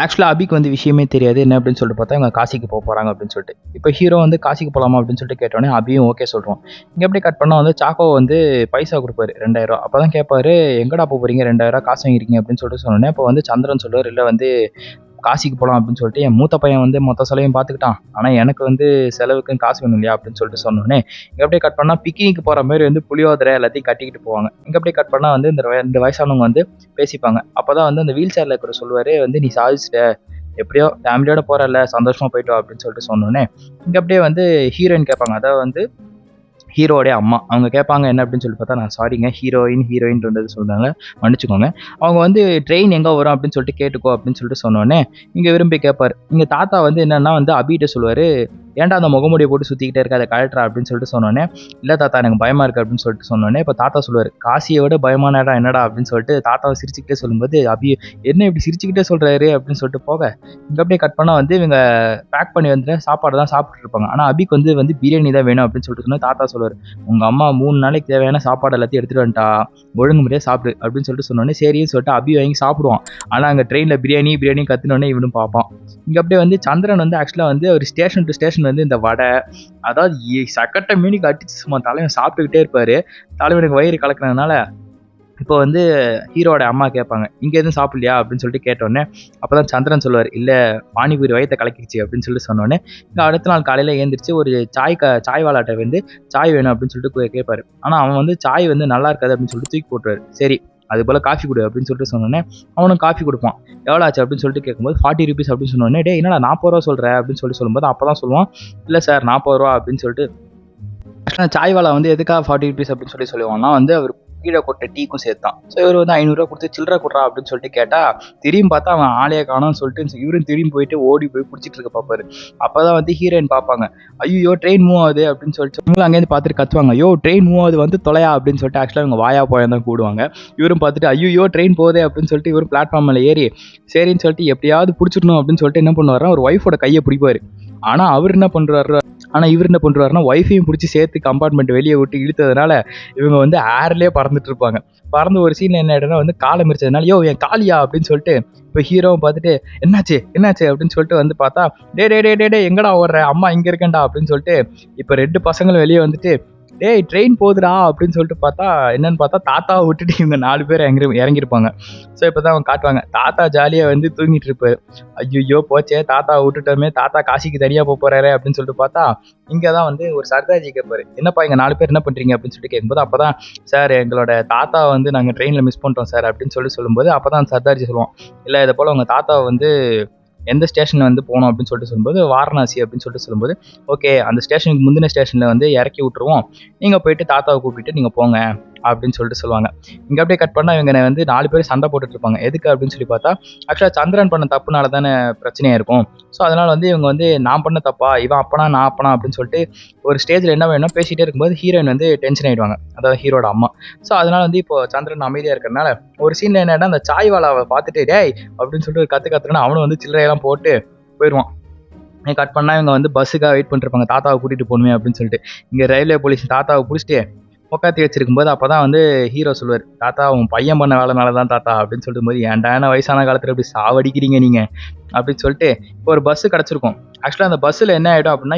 ஆக்சுவலாக அபிக்கு வந்து விஷயமே தெரியாது என்ன அப்படின்னு சொல்லிட்டு பார்த்தா இவங்க காசிக்கு போகிறாங்க அப்படின்னு சொல்லிட்டு. இப்போ ஹீரோ வந்து காசிக்கு போகலாமா அப்படின்னு சொல்லிட்டு கேட்டோன்னே அபியும் ஓகே சொல்கிறோம். இங்கே எப்படி கட் பண்ணால் வந்து சாக்கோ வந்து பைசா கொடுப்பாரு 2000. அப்போ தான் கேட்பாரு, எங்கடா போகிறீங்க 2000 காசு வாங்கிருக்கீங்க அப்படின்னு சொல்லிட்டு சொன்னோன்னே இப்போ வந்து சந்திரன் சொல்லுவார், இல்லை வந்து காசிக்கு போகலாம் அப்படின்னு சொல்லிட்டு என் மூத்த பையன் வந்து மொத்த செலவையும் பார்த்துக்கிட்டான், ஆனால் எனக்கு வந்து செலவுக்குன்னு காசு வேணும் இல்லையா அப்படின்னு சொல்லிட்டு சொன்னோன்னே இங்கே அப்படியே கட் பண்ணால் பிக்னிக்கு போகிற மாதிரி வந்து புளியோதரை எல்லாத்தையும் கட்டிக்கிட்டு போவாங்க. இங்கே அப்படியே கட் பண்ணால் வந்து இந்த வயசானவங்க வந்து பேசிப்பாங்க. அப்போ தான் வந்து அந்த வீல் சேரில் இருக்கிற சொல்லுவார், வந்து நீ சாதிச்சிட்ட, எப்படியோ ஃபேமிலியோட போகிறல்ல சந்தோஷமாக போயிட்டு வா அப்படின்னு சொல்லிட்டு சொன்னோன்னே இங்கே அப்படியே வந்து ஹீரோயின் கேட்பாங்க, அதாவது வந்து ஹீரோடைய அம்மா அவங்க கேட்பாங்க என்ன அப்படின்னு சொல்லி பார்த்தா, நான் சாரிங்க ஹீரோயின்ன்றது சொல்கிறாங்க, மன்னிச்சுக்கோங்க, அவங்க வந்து ட்ரெயின் எங்கே வரும் அப்படின்னு சொல்லிட்டு கேட்டுக்கோ அப்படின்னு சொல்லிட்டு சொன்னோன்னே இங்கே விரும்பி கேட்பார். இங்கே தாத்தா வந்து என்னென்னா வந்து அபிகிட்ட சொல்லுவார், ஏன்டா அந்த முகமுடியை போட்டு சுற்றிக்கிட்டே இருக்க அதை கழட்டுறா அப்படின்னு சொல்லிட்டு சொன்னோன்னே, இல்லை தாத்தா எனக்கு பயமாக இருக்குது அப்படின்னு சொல்லிட்டு சொன்னோன்னே, இப்போ தாத்தா சொல்லுவார், காசியை விட பயமான இடம் என்னடா அப்படின்னு சொல்லிட்டு தாத்தாவை சிரிச்சுக்கிட்டே சொல்லும்போது, அபி என்ன இப்படி சிரிச்சுக்கிட்டே சொல்கிறாரு அப்படின்னு சொல்லிட்டு போக, இங்கே அப்படியே கட் பண்ணால் வந்து இவங்க பேக் பண்ணி வந்து சாப்பாடு தான் சாப்பிட்டு இருப்பாங்க. ஆனால் அபிக்கு வந்து பிரியாணி தான் வேணும் அப்படின்னு சொல்லிட்டு சொன்னால் தாத்தா சொல்லுவார், உங்கள் அம்மா 3 நாளைக்கு தேவையான சாப்பாடு எல்லாத்தையும் எடுத்துகிட்டு வந்துட்டா, ஒழுங்கு முறையாக சாப்பிடு அப்படின்னு சொல்லிட்டு சொன்னோன்னே சரின்னு சொல்லிட்டு அபி வாங்கி சாப்பிடுவான். ஆனால் அங்கே ட்ரெயினில் பிரியாணி கற்றுனோடனே இவனும் பார்ப்பான். இங்கே அப்படியே வந்து சந்திரன் வந்து ஆக்சுவலாக வந்து ஒரு ஸ்டேஷன் டு ஸ்டேஷன் வந்து இந்த வடை, அதாவது சக்கட்டை மீனிக்கு அடிச்சு சும்மா தலைவன் சாப்பிட்டுக்கிட்டே இருப்பார். தலைவனுக்கு வயிறு கலக்கிறதுனால இப்போ வந்து ஹீரோட அம்மா கேட்பாங்க, இங்கே எதுவும் சாப்பிடலையா அப்படின்னு சொல்லிட்டு கேட்டோடனே, அப்போ தான் சந்திரன் சொல்லுவார், இல்லை பானிபூரி வயிற்றை கலக்கிடுச்சு அப்படின்னு சொல்லிட்டு சொன்னோடனே, இங்கே அடுத்த நாள் காலையில் ஏந்திரிச்சு ஒரு சாய் வாலாட்டை வந்து சாய் வேணும் அப்படின்னு சொல்லிட்டு கேட்பாரு. ஆனால் அவன் வந்து சாய் வந்து நல்லா இருக்காது அப்படின்னு சொல்லிட்டு தூக்கி போட்டுருவாரு. சரி அது போல் காஃபி கொடு அப்படின்னு சொல்லிட்டு சொன்னோன்னே அவனும் காஃபி கொடுப்பான். எவ்வளோ ஆச்சு அப்படின்னு சொல்லிட்டு கேட்கும்போது 40 rupees அப்படின்னு சொன்னோடனே, டே என்னடா 40 ரூபா சொல்கிறேன் அப்படின்னு சொல்லும்போது அப்போ தான் சொல்லுவான், இல்லை சார் 40 ரூபா அப்படின்னு சொல்லிட்டு. சாய் வாலா வந்து எதுக்காக 40 rupees அப்படின்னு சொல்லுவாங்கன்னா வந்து அவர் கீழே கொட்ட டீக்கும் சேர்த்தான். ஸோ இவர் வந்து 500 ரூபா கொடுத்து சில்லறை கொடுறா அப்படின்னு சொல்லிட்டு கேட்டால், திரும்பி பார்த்தா அவன் ஆளையே காணோம்னு சொல்லிட்டு இவரும் திரும்பி போயிட்டு ஓடி போய் பிடிச்சிட்டு இருக்க பார்ப்பாரு. அப்போ தான் வந்து ஹீரோயின் பார்ப்பாங்க, ஐயோ ட்ரெயின் மூவ் ஆகுது அப்படின்னு சொல்லிட்டு இவங்களும் அங்கேருந்து பார்த்துட்டு கத்துவாங்க, ஐயோ ட்ரெயின் மூவ் ஆகுது வந்து தொலையா அப்படின்னு சொல்லிட்டு. ஆக்சுவலாக இவங்க வாயா போயா தான் கூடுவாங்க. இவரும் பார்த்துட்டு ஐயோ ட்ரெயின் போதே அப்படின்னு சொல்லிட்டு இவரும் பிளாட்ஃபார்மில் ஏறி சரின்னு சொல்லிட்டு எப்படியாவது பிடிச்சிடணும் அப்படின்னு சொல்லிட்டு என்ன பண்ணுவாருன்னா ஒரு ஒய்ஃபோட கையை பிடிப்பாரு. ஆனால் இவர் என்ன பண்ணுறாருன்னா ஒய்ஃபையும் பிடிச்சி சேர்த்து கம்பார்ட்மெண்ட் வெளியே விட்டு இழுத்ததுனால இவங்க வந்து ஏர்லேயே பறந்துட்டு இருப்பாங்க. பறந்து ஒரு சீனில் என்ன ஆகிடும்னா வந்து காலை மிரிச்சதுனால, யோ என் காலியா அப்படின்னு சொல்லிட்டு இப்போ ஹீரோவை பார்த்துட்டு என்னாச்சு அப்படின்னு சொல்லிட்டு வந்து பார்த்தா, டே எங்கடா ஓடுற, அம்மா இங்கே இருக்கேன்டா அப்படின்னு சொல்லிட்டு இப்போ 2 பசங்களும் வெளியே வந்துட்டு, டேய் ட்ரெயின் போகுதுடா அப்படின்னு சொல்லிட்டு பார்த்தா என்னன்னு பார்த்தா தாத்தாவை விட்டுட்டு இவங்க 4 பேர் இறங்கியிருப்பாங்க. ஸோ இப்போ தான் அவங்க காட்டுவாங்க, தாத்தா ஜாலியாக வந்து தூங்கிட்டு இருப்பாரு. ஐயோ போச்சே தாத்தாவை விட்டுட்டோமே, தாத்தா காசிக்கு தனியாக போகிறாரு அப்படின்னு சொல்லிட்டு பார்த்தா இங்கே தான் வந்து ஒரு சர்தார்ஜி கேட்பாரு, என்னப்பா இங்கே 4 பேர் என்ன பண்ணுறீங்க அப்படின்னு சொல்லிட்டு கேட்கும்போது, அப்போ தான் சார் எங்களோட தாத்தாவை வந்து நாங்கள் ட்ரெயினில் மிஸ் பண்ணிட்டோம் சார் அப்படின்னு சொல்லும்போது அப்போ தான் சர்தார்ஜி சொல்லுவோம், இல்லை இதை போல் உங்கள் தாத்தாவை வந்து எந்த ஸ்டேஷனில் வந்து போகணும் அப்படின்னு சொல்லிட்டு சொல்லும்போது வாரணாசி அப்படின்னு சொல்லிட்டு சொல்லும்போது, ஓகே அந்த ஸ்டேஷனுக்கு முந்தின ஸ்டேஷனில் வந்து இறக்கி விட்டுருவோம், நீங்கள் போயிட்டு தாத்தாவை கூப்பிட்டு நீங்கள் போங்க அப்படின்னு சொல்லிட்டு சொல்லுவாங்க. இங்கே அப்படியே கட் பண்ணால் இவங்க வந்து 4 பேர் சண்டை போட்டுட்டு இருப்பாங்க. எதுக்கு அப்படின்னு சொல்லி பார்த்தா, ஆக்சுவலாக சந்திரன் பண்ண தப்புனால தானே பிரச்சனையாக இருக்கும். ஸோ அதனால் வந்து இவங்க வந்து நான் பண்ண தப்பா, இவன் அப்பனா நான் அப்பனா அப்படின்னு சொல்லிட்டு ஒரு ஸ்டேஜில் என்ன வேணும் பேசிகிட்டே இருக்கும்போது ஹீரோயின் வந்து டென்ஷன் ஆகிடுவாங்க, அதாவது ஹீரோட அம்மா. ஸோ அதனால் வந்து இப்போ சந்திரன் அமைதியாக இருக்கிறனால ஒரு சீனில் என்னன்னா அந்த சாய் வாலாவை பார்த்துட்டு டேய் அப்படின்னு சொல்லிட்டு ஒரு கற்றுனா அவனும் வந்து சில்லறையெல்லாம் போட்டு போயிடுவான். கட் பண்ணால் இவங்க வந்து பஸ்ஸுக்காக வெயிட் பண்ணிருப்பாங்க, தாத்தாவை கூட்டிகிட்டு போகணுமே அப்படின்னு சொல்லிட்டு. இங்கே ரயில்வே போலீஸ் தாத்தாவை பிடிச்சிட்டு உட்காத்தி வச்சிருக்கும்போது அப்போ தான் வந்து ஹீரோ சொல்லுவார், தாத்தா உன் பையன் பண்ண வேலைனால தான் தாத்தா அப்படின்னு சொல்லிட்டு போது, ஏன்டா என்ன வயசான காலத்தில் இப்படி சாவடிக்கிறீங்க நீங்கள் அப்படின்னு சொல்லிட்டு இப்போ ஒரு பஸ்ஸு கிடச்சிருக்கும். ஆக்சுவலாக அந்த பஸ்ஸில் என்ன ஆகிடும் அப்படின்னா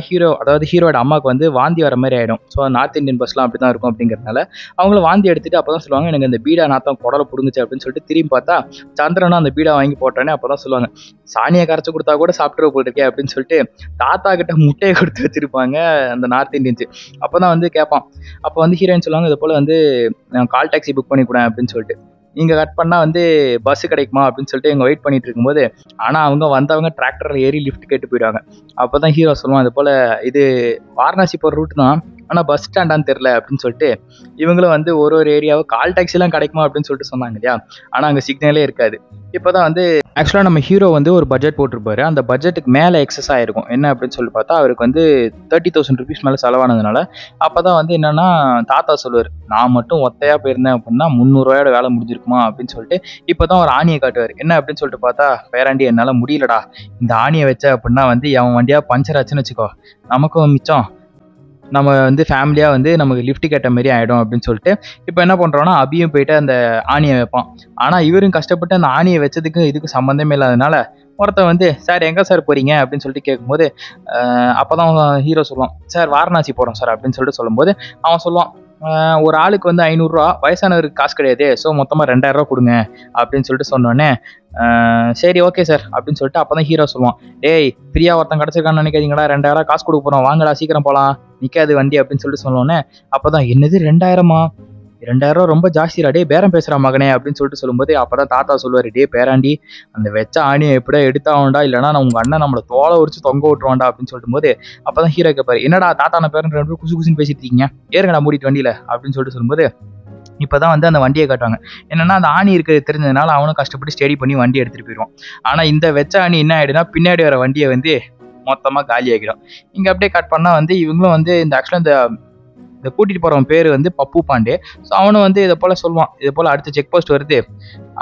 ஹீரோட அம்மாவுக்கு வந்து வாந்தி வர மாதிரி ஆகிடும். ஸோ நார்த் இந்தியன் பஸ்லாம் அப்படி தான் இருக்கும் அப்படிங்கிறதுனால அவங்களும் வாந்தி எடுத்துகிட்டு அப்போ தான் சொல்லுவாங்க, எனக்கு இந்த பீடா நாத்தம் குடலை பிடுங்குச்சு அப்படின்னு சொல்லிட்டு திரும்பி பார்த்தா சந்திரனும் அந்த பீடா வாங்கி போட்டோன்னே அப்போ தான் சொல்லுவாங்க, சாணியை கரைச்சி கொடுத்தா கூட சாப்பிட்டு போட்டிருக்கே அப்படின்னு சொல்லிட்டு தாத்தா கிட்ட முட்டையை கொடுத்து வச்சிருப்பாங்க அந்த நார்த் இந்தியன்ஸு. அப்போ தான் வந்து கேட்பான், அப்போ வந்து ஹீரோயின் சொல்லுவாங்க, இது போல் வந்து கால் டாக்ஸி புக் பண்ணி கூட அப்படின்னு சொல்லிட்டு. இங்கே கட் பண்ணால் வந்து பஸ்ஸு கிடைக்குமா அப்படின்னு சொல்லிட்டு இவங்க வெயிட் பண்ணிட்டு இருக்கும்போது, ஆனால் அவங்க வந்தவங்க டிராக்டரில் ஏறி லிஃப்ட் கேட்டு போயிடுவாங்க. அப்போ தான் ஹீரோ சொல்லுவான், இது போல் இது வாரணாசி போகிற ரூட் தான், ஆனால் பஸ் ஸ்டாண்டான்னு தெரில அப்படின்னு சொல்லிட்டு இவங்களும் வந்து ஒரு ஏரியாவை கால் டாக்ஸிலாம் கிடைக்குமா அப்படின்னு சொல்லிட்டு சொன்னாங்க இல்லையா, ஆனால் அங்கே சிக்னலே இருக்காது. இப்போ தான் வந்து ஆக்சுவலாக நம்ம ஹீரோ வந்து ஒரு பட்ஜெட் போட்டிருப்பாரு, அந்த பட்ஜெட்டுக்கு மேலே எக்ஸஸ் ஆகிருக்கும். என்ன அப்படின்னு சொல்லி பார்த்தா அவருக்கு வந்து 30,000 rupees மேலே செலவானதுனால அப்போ தான் வந்து என்னென்னா தாத்தா சொல்லுவார், நான் மட்டும் ஒத்தையாக போயிருந்தேன் அப்படின்னா 300 ரூபாயோட வேலை முடிஞ்சிருக்குமா அப்படின்னு சொல்லிட்டு இப்போ தான் ஒரு ஆணியை காட்டுவார். என்ன அப்படின்னு சொல்லிட்டு பார்த்தா, பேராண்டி என்னால் முடியலடா, இந்த ஆணியை வச்ச அப்படின்னா வந்து அவன் வண்டியாக பஞ்சர் ஆச்சுன்னு வச்சுக்கோ, நமக்கும் மிச்சம், நம்ம வந்து ஃபேமிலியாக வந்து நமக்கு லிஃப்ட் கேட்ட மாரி ஆகிடும் அப்படின்னு சொல்லிட்டு இப்போ என்ன பண்ணுறோன்னா அபியும் போயிட்டு அந்த ஆணியை வைப்பான். ஆனால் இவரும் கஷ்டப்பட்டு அந்த ஆணியை வச்சதுக்கு இதுக்கு சம்மந்தமே இல்லாதனால ஒருத்தன் வந்து, சார் எங்கே சார் போகிறீங்க அப்படின்னு சொல்லிட்டு கேட்கும்போது அப்போ தான் ஹீரோ சொல்லுவான், சார் வாரணாசி போகிறோம் சார் அப்படின்னு சொல்லிட்டு சொல்லும்போது அவன் சொல்லுவான், ஒரு ஆளுக்கு வந்து 500 ரூபா, வயசானவருக்கு காசு கிடையாது, ஸோ மொத்தமாக 2000 ரூபா கொடுங்க அப்படின்னு சொல்லிட்டு சொன்னோடனே சரி ஓகே சார் அப்படின்னு சொல்லிட்டு அப்போ தான் ஹீரோ சொல்லுவான், டேய் ஃப்ரீயாக ஒருத்தன் கிடச்சிருக்கான்னு நினைக்காதீங்களா, 2000 காசு கொடுக்க போகிறோம், வாங்கடா சீக்கிரம் போகலாம், நிற்காது வண்டி அப்படின்னு சொல்லிட்டு சொன்னோடனே அப்போ தான் என்னது 2000மா, 2000 ரொம்ப ஜாஸ்திடா, டே பேரம் பேசுகிற மகனே அப்படின்னு சொல்லிட்டு சொல்லும்போது அப்போ தான் தாத்தா சொல்லுவார், டே பேராண்டி அந்த வெச்ச ஆணியை எப்படியா எடுத்தாவண்டா, இல்லைனா நான் உங்கள் அண்ணன் நம்மளை தோலை உரிச்சு தொங்க விட்டுருவாண்டா அப்படின்னு சொல்லிட்டு போது அப்போ தான் ஹீரோ கேட்பாரு, என்னடா தாத்தா நான் பேரன் 2 பேரும் குசு குசுன்னு பேசிட்டு இருக்கீங்க, ஏறுங்கடா மூடிட்டு வண்டியில் அப்படின்னு சொல்லிட்டு சொல்லும்போது இப்போ தான் வந்து அந்த வண்டியை காட்டுவாங்க. என்னென்னா அந்த ஆணி இருக்கிறது தெரிஞ்சதுனால அவனும் கஷ்டப்பட்டு ஸ்டடி பண்ணி வண்டி எடுத்துகிட்டு போயிடுவான். ஆனால் இந்த வெச்ச ஆணி என்ன ஆகிடுனா பின்னாடி வர வண்டியை வந்து மொத்தமாக காலி ஆகிடும். இங்கே அப்படியே கட் பண்ணால் வந்து இவங்களும் வந்து இந்த ஆக்சுவலாக இந்த கூட்டிகிட்டு போகிறவன் பேர் வந்து பப்பு பாண்டே. ஸோ அவனும் வந்து இதை போல் சொல்லுவான், இது போல் அடுத்த செக் போஸ்ட் வருது,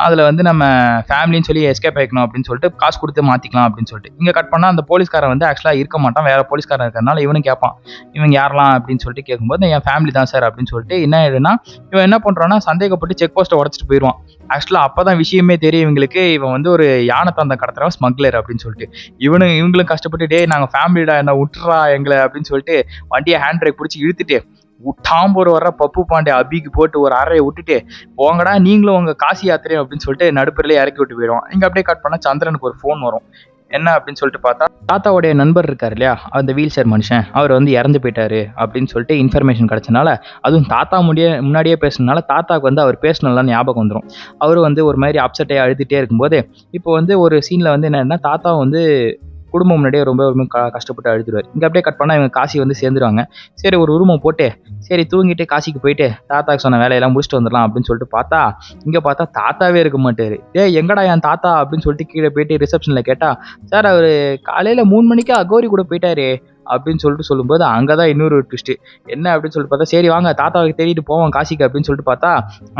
அதில் வந்து நம்ம ஃபேமிலின்னு சொல்லி எஸ்கேப் ஆகிக்கணும் அப்படின்னு சொல்லிட்டு காசு கொடுத்து மாற்றிக்கலாம் அப்படின்னு சொல்லிட்டு. இங்கே கட் பண்ணால் அந்த போலீஸ்காரன் வந்து ஆக்சுவலாக இருக்க மாட்டான், வேறு போலீஸ்காரன் இருக்கிறதுனால இவனும் கேட்பான், இவங்க யாரெல்லாம் அப்படின்னு சொல்லிட்டு கேட்கும்போது என் ஃபேமிலி தான் சார் அப்படின்னு சொல்லிட்டு என்ன ஆயிடுனா இவன் என்ன பண்ணுறான்னா சந்தேகப்பட்டு செக் போஸ்ட்டை உடச்சிட்டு போயிடுவான். ஆக்சுவலாக அப்போ தான் விஷயமே தெரியும் இவங்களுக்கு, இவன் வந்து ஒரு யானை தந்தை கடத்துறவன் ஸ்மக்லர் அப்படின்னு சொல்லிட்டு. இவங்களும் கஷ்டப்பட்டு டே நாங்கள் ஃபேமிலிடா என்ன விட்டுறா எங்களை அப்படின்னு சொல்லிட்டு வண்டியை ஹேண்ட் பிரேக் பிடிச்சி இழுத்துட்டு உட்டாம்பூர் வர்ற பப்பு பாண்டே அபிக்கு போட்டு ஒரு அறையை விட்டுட்டு போங்கடா நீங்களும் உங்க காசி யாத்திரை அப்படின்னு சொல்லிட்டு நடுப்புறல இறக்கி விட்டு போயிடுவான். இங்க அப்படியே கட் பண்ணா சந்திரனுக்கு ஒரு ஃபோன் வரும். என்ன அப்படின்னு சொல்லிட்டு பார்த்தா தாத்தாவுடைய நண்பர் இருக்காரு இல்லையா, அந்த வீல் சேர் மனுஷன், அவர் வந்து இறந்து போயிட்டாரு அப்படின்னு சொல்லிட்டு இன்ஃபர்மேஷன் கிடைச்சனால, அதுவும் தாத்தா முன்னாடியே பேசுனதுனால தாத்தாவுக்கு வந்து அவர் பேசினலாம் ஞாபகம் வந்துடும். அவரு வந்து ஒரு மாதிரி அப்செட்டே அழுதுகிட்டே இருக்கும்போது இப்போ வந்து ஒரு சீனில் வந்து என்னன்னா தாத்தா வந்து குடும்பம் முன்னாடியே ரொம்ப கஷ்டப்பட்டு அழுதுருவார். இங்கே அப்படியே கட் பண்ணால் இவங்க காசி வந்து சேர்ந்துருவாங்க. சரி ஒரு ரூமை போட்டு சரி தூங்கிட்டு காசிக்கு போயிட்டு தாத்தாக்கு சொன்ன வேலையெல்லாம் முடிச்சுட்டு வந்துடலாம் அப்படின்னு சொல்லிட்டு பார்த்தா இங்கே பார்த்தா தாத்தாவே இருக்க மாட்டார். எங்கடா என் தாத்தா அப்படின்னு சொல்லிட்டு கீழே போயிட்டு ரிசப்ஷனில் கேட்டால், சார் அவர் காலையில் 3 மணிக்கு அகோரி கூட போயிட்டாரு அப்படின்னு சொல்லிட்டு சொல்லும்போது அங்கே தான் இன்னொரு ட்விஸ்ட்டு. என்ன அப்படின்னு சொல்லிட்டு பார்த்தா சரி வாங்க தாத்தாவை தேடிட்டு போவோம் காசிக்கு அப்படின்னு சொல்லிட்டு பார்த்தா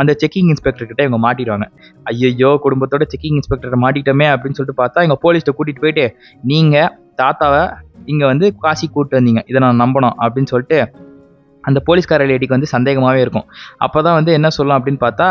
அந்த செக்கிங் இன்ஸ்பெக்டர் கிட்ட இவங்க மாட்டிடுவாங்க. ஐயோ குடும்பத்தோட செக்கிங் இன்ஸ்பெக்டரை மாட்டிட்டோமே அப்படின்னு சொல்லிட்டு பார்த்தா எங்கள் போலீஸ்கிட்ட கூட்டிகிட்டு போயிட்டு நீங்கள் தாத்தாவை இங்கே வந்து காசி கூப்பிட்டு வந்தீங்க, இதை நான் நம்பணும் அப்படின்னு சொல்லிட்டு அந்த போலீஸ்கார லேடிக்கு வந்து சந்தேகமாகவே இருக்கும். அப்போ தான் வந்து என்ன சொல்லலாம் அப்படின்னு பார்த்தா,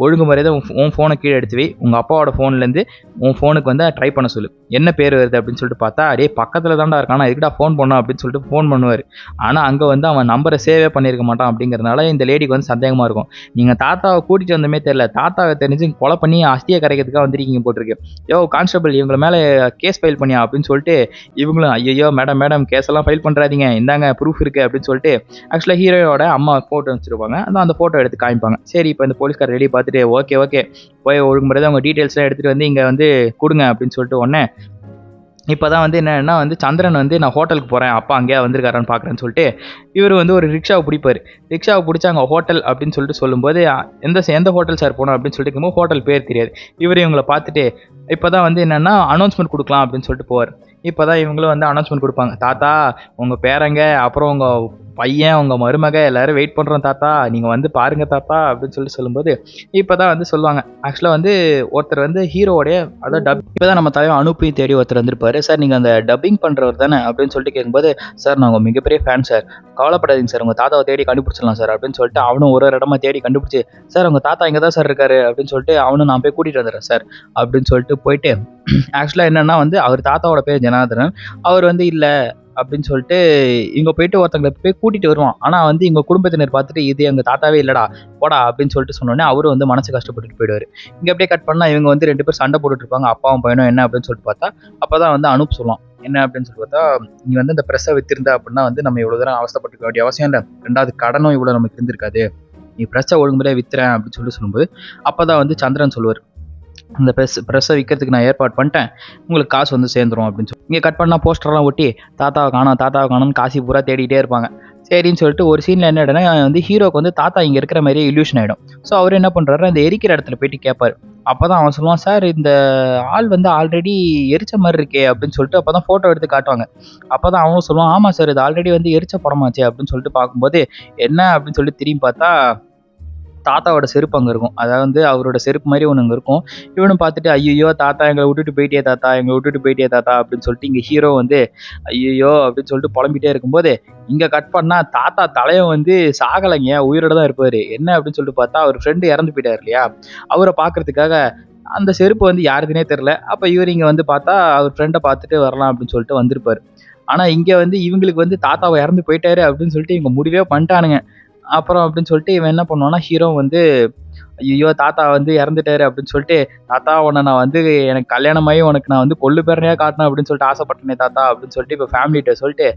ஒழுங்கு மரியாதை உன் ஃபோனை கீழே எடுத்து வை, உங்கள் அப்பாவோட ஃபோன்லேருந்து உன் ஃபோனுக்கு வந்து ட்ரை பண்ண சொல்லு, என்ன பேர் வருது அப்படின்னு சொல்லிட்டு பார்த்தா அடே பக்கத்தில் தான்டா இருக்கான், எதுக்குடா ஃபோன் பண்ணோம் அப்படின்னு சொல்லிட்டு ஃபோன் பண்ணுவார். ஆனால் அங்கே வந்து அவன் நம்பரை சேவே பண்ணியிருக்க மாட்டான். அப்படிங்கிறதுனால இந்த லேடிக்கு வந்து சந்தேகமாக இருக்கும். நீங்கள் தாத்தாவை கூட்டிகிட்டு வந்தமே தெரியல, தாத்தாவை தெரிஞ்சு கொலை பண்ணி அஸ்தியை கரைக்கிறதுக்காக வந்திருக்கீங்க போட்டிருக்கு, யோ கான்ஸ்டபிள் இவங்க மேலே கேஸ் ஃபைல் பண்ணியா அப்படின்னு சொல்லிட்டு இவங்களும் ஐயோ மேடம் கேஸெல்லாம் ஃபைல் பண்ணுறாதீங்க, இந்தாங்க ப்ரூஃப் இருக்குது அப்படின்னு சொல்லிட்டு ஆக்சுவலாக ஹீரோயோட அம்மா ஃபோட்டோ வச்சுருப்பாங்க, அந்த ஃபோட்டோ எடுத்து காமிப்பாங்க. சரி இப்போ இந்த போலீஸ்கார் ரெடி பார்த்துட்டு ஓகே போய் ஒழுங்கு முறையாக அவங்க டீட்டெயில்ஸ்லாம் எடுத்துகிட்டு வந்து இங்கே வந்து கொடுங்க அப்படின்னு சொல்லிட்டு உடனே இப்போ தான் வந்து என்னென்னா வந்து சந்திரன் வந்து நான் ஹோட்டலுக்கு போகிறேன், அப்பா அங்கேயா வந்திருக்காரான்னு பார்க்குறேன்னு சொல்லிட்டு இவர் வந்து ஒரு ரிக்ஷாவை பிடிப்பார். ரிக்ஷாவை பிடிச்சி அங்கே ஹோட்டல் அப்படின்னு சொல்லிட்டு சொல்லும்போது எந்த ஹோட்டல் சார் போனோம் அப்படின்னு சொல்லிட்டு இருக்கும்போது ஹோட்டல் பேர் தெரியாது. இவர் இவங்களை பார்த்துட்டு இப்போ தான் வந்து என்னென்னா அனௌன்ஸ்மெண்ட் கொடுக்கலாம் அப்படின்னு சொல்லிட்டு போவார். இப்போ தான் இவங்களும் வந்து அனௌன்ஸ்மெண்ட் கொடுப்பாங்க, தாத்தா உங்கள் பேரங்க அப்புறம் உங்கள் பையன் உங்கள் மருமக எல்லாரும் வெயிட் பண்ணுறோம் தாத்தா, நீங்கள் வந்து பாருங்க தாத்தா அப்படின்னு சொல்லிட்டு சொல்லும்போது இப்போ தான் வந்து சொல்லுவாங்க. ஆக்சுவலாக வந்து ஒருத்தர் வந்து ஹீரோவோடைய அதாவது இப்போ தான் நம்ம தலைவர் அனுப்பையும் தேடி ஒருத்தர் வந்திருப்பாரு. சார் நீங்கள் அந்த டப்பிங் பண்ணுறவர் தானே அப்படின்னு சொல்லிட்டு கேட்கும்போது, சார் நான் உங்கள் மிகப்பெரிய ஃபேன் சார், கவலைப்படாதீங்க சார், உங்கள் தாத்தாவை தேடி கண்டுபிடிச்சிடலாம் சார் அப்படின்னு சொல்லிட்டு அவனும் ஒரு இடமா தேடி கண்டுபிடிச்சி, சார் உங்கள் தாத்தா இங்கே தான் சார் இருக்காரு அப்படின்னு சொல்லிட்டு அவனும் நான் போய் கூட்டிகிட்டு வந்துடுறேன் சார் அப்படின்னு சொல்லிட்டு போயிட்டு ஆக்சுவலாக என்னென்னா வந்து அவர் தாத்தாவோட பேர் ஜனார்தனன், அவர் வந்து இல்லை அப்படின்னு சொல்லிட்டு இவங்க போயிட்டு ஒருத்தங்களை போய் கூட்டிகிட்டு வருவான். ஆனால் வந்து இவங்க குடும்பத்தினர் பார்த்துட்டு இது எங்கள் தாத்தாவே இல்லைடா போடா அப்படின்னு சொல்லிட்டு சொன்னோடனே அவரும் வந்து மனசு கஷ்டப்பட்டுட்டு போயிடுவார். இங்கே அப்படியே கட் பண்ணால் இவங்க வந்து 2 பேர் சண்டை போட்டுட்டு இருப்பாங்க, அப்பாவும் பையனும். என்ன அப்படின்னு சொல்லிட்டு பார்த்தா அப்போ தான் வந்து அனுப் சொல்லுவான், என்ன அப்படின்னு சொல்லி பார்த்தா நீ வந்து இந்த ப்ரெஸ்ஸை வித்திருந்த அப்படின்னா வந்து நம்ம இவ்வளோ தூரம் அவசரப்பட்டுக்க வேண்டிய அவசியம் இல்லை, 2வது கடனும் இவ்வளோ நமக்கு இருந்திருக்காது, நீ ப்ரெஸ்ஸை ஒழுங்குமுறையாக வித்துறேன் அப்படின்னு சொல்லி சொல்லும்போது அப்போ தான் வந்து சந்திரன் சொல்லுவார், அந்த ப்ரெஸ்ஸை விற்கிறதுக்கு நான் ஏற்பாடு பண்ணிட்டேன், உங்களுக்கு காசு வந்து சேர்ந்துரும் அப்படின்னு சொல்லி. இங்கே கட் பண்ணால் போஸ்டர்லாம் ஒட்டி தாத்தாவை காணோம்னு காசி பூரா தேடிகிட்டே இருப்பாங்க. சரின்னு சொல்லிட்டு ஒரு சீனில் என்ன ஆகிடும்னா வந்து ஹீரோக்கு வந்து தாத்தா இங்கே இருக்கிற மாதிரியே இல்யூஷன் ஆகிடும். ஸோ அவர் என்ன பண்ணுறாரு, அந்த எரிக்கிற இடத்துல போயிட்டு கேட்பார். அப்போ தான் அவன் சொல்லுவான், சார் இந்த ஆள் வந்து ஆல்ரெடி எரிச்ச மாதிரி இருக்கே அப்படின்னு சொல்லிட்டு அப்போ தான் ஃபோட்டோ எடுத்து காட்டுவாங்க. அப்போ தான் அவன் சொல்லுவான், ஆமாம் சார் இது ஆல்ரெடி வந்து எரிச்ச படமாச்சே அப்படின்னு சொல்லிட்டு பார்க்கும்போது என்ன அப்படின்னு சொல்லிட்டு திரும்பி பார்த்தா தாத்தாவோட செருப்பு அங்கே இருக்கும், அதாவது வந்து அவரோட செருப்பு மாதிரி ஒன்று அங்கே இருக்கும். இவனும் பார்த்துட்டு ஐயோ தாத்தா எங்களை விட்டுட்டு போயிட்டே தாத்தா அப்படின்னு சொல்லிட்டு இங்கே ஹீரோ வந்து ஐயோ அப்படின்னு சொல்லிட்டு புலம்பிட்டே இருக்கும்போது இங்கே கட் பண்ணால் தாத்தா தலையம் வந்து சாகலைங்க, உயிரோட தான் இருப்பார். என்ன அப்படின்னு சொல்லிட்டு பார்த்தா அவர் ஃப்ரெண்டு இறந்து போயிட்டார் இல்லையா, அவரை பார்க்கறதுக்காக அந்த செருப்பு வந்து யாருக்குன்னே தெரில. அப்போ இவர் இங்கே வந்து பார்த்தா அவர் ஃப்ரெண்டை பார்த்துட்டு வரலாம் அப்படின்னு சொல்லிட்டு வந்திருப்பார். ஆனால் இங்கே வந்து இவங்களுக்கு வந்து தாத்தாவை இறந்து போயிட்டாரு அப்படின்னு சொல்லிட்டு இவங்க முடிவே பண்ணிட்டானுங்க. அப்புறம் அப்படின்னு சொல்லிட்டு இவன் என்ன பண்ணுவான்னா ஹீரோ வந்து ஐயோ தாத்தா வந்து இறந்துட்டாரு அப்படின்னு சொல்லிட்டு, தாத்தா உன்னை நான் வந்து எனக்கு கல்யாணமாகி உனக்கு நான் வந்து கொள்ளு பேரனையாக காட்டினேன் அப்படின்னு சொல்லிட்டு ஆசைப்பட்டேனே தாத்தா அப்படின்னு சொல்லிட்டு இப்போ ஃபேமிலிகிட்ட சொல்லிட்டு